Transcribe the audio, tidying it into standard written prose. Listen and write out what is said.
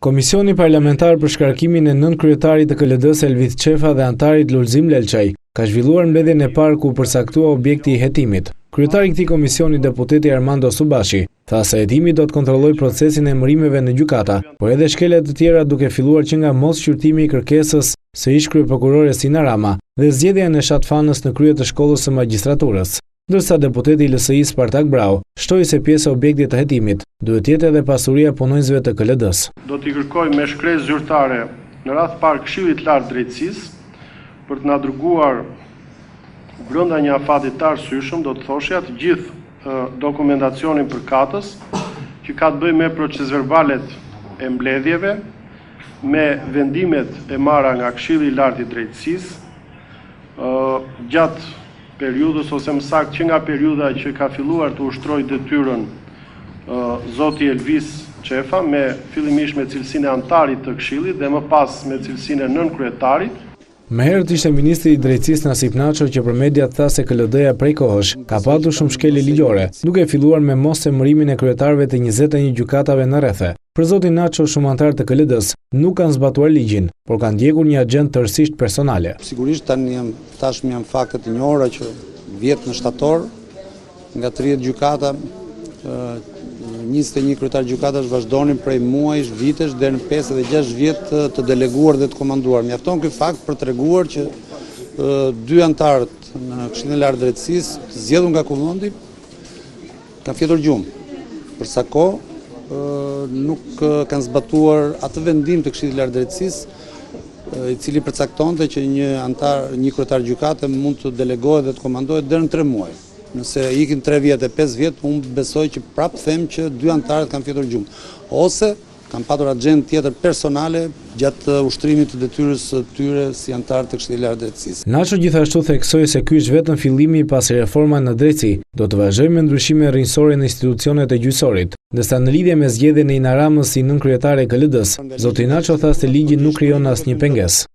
Komisioni parlamentar për shkarkimin e nënkryetarit të KLD-s Elvith Qefa dhe antarit Lulzim Lelçaj ka zhvilluar mbledhjen e parë ku përcaktua objekti i hetimit. Kryetari i këtij komisioni, deputeti Armando Subashi, tha se hetimi do të kontrollojë procesin e emërimeve në gjykata, por edhe shkeljet të tjera duke filluar që nga mosshqyrtimi i kërkesës së ish kryeprokurore Sina Rama dhe zgjedhja në Shatfanës në krye të shkollës së magjistraturës. Ndërsa deputeti i LSI Spartak Brau shtoi se pjesë e objektit të hetimit duhet të jetë edhe pasuria e punonjësve të KLD-s. Do t'i kërkoj me shkresë zyrtare në radh parë Këshillit të Lartë Drejtësisë për të na dërguar brenda një afati të arsyeshëm, do të thoshja, të gjithë dokumentacionin përkatës që ka të bëjë me procesverbalet e mbledhjeve, me vendimet e marra nga Këshilli i Lartë i Drejtësisë gjatë periudhës ose më saktë që nga periudha që ka filluar të ushtrojë detyrën zoti Elvis Qefa, me fillimisht me cilësinë e antarit të Këshillit dhe më pas me cilësinë e nënkryetarit. Më herët ishte ministri i drejtësisë Nasip Naço që për mediat tha se KLD-ja prej kohësh ka patur shumë shkelje ligjore, duke filluar me mosemërimin e kryetarëve të 21 gjykatave në rrethe. Për zotin Naço, shumë antarë të KLD-s nuk kanë zbatuar ligjin, por kanë ndjekur një agjendë tërësisht personale. Sigurisht tashmë janë fakte të njohura që vjet në shtator nga 30 gjykata 21 kryetar gjykatash vazhdonin prej muajsh, vitesh deri në 5 dhe 6 vjet të deleguar dhe të komanduar. Mjafton ky fakt për treguar që dy antarët në Këshillin e Lartë Drejtësisë, zgjedhur nga Kuvendi, kanë fjetur gjumë. Për sa kohë nuk kanë zbatuar atë vendim të Këshillit të Lartë Drejtësisë, i cili përcaktonte që një kryetar gjykate mund të delegohet dhe të komandohet deri në 3 muaj. Nëse ikin 3 vjet e 5 vjet, unë besoj që prapë them që dy antarët kanë fjetur gjumë. Ose kanë patur agjendë tjetër personale gjatë ushtrimit të detyrës së tyre si antarë të Këshillit të Lartë Drejtësisë. Naço gjithashtu theksoi se ky është vetëm fillimi pasi reforma në drejtësi do të vazhdojë me ndryshime rrënjësore në institucionet e gjyqësorit. Ndërsa në lidhje me zgjedhjen e Ina Ramës si nënkryetare e KLD-s, zoti Naço tha se ligji nuk krijon asnjë pengesë.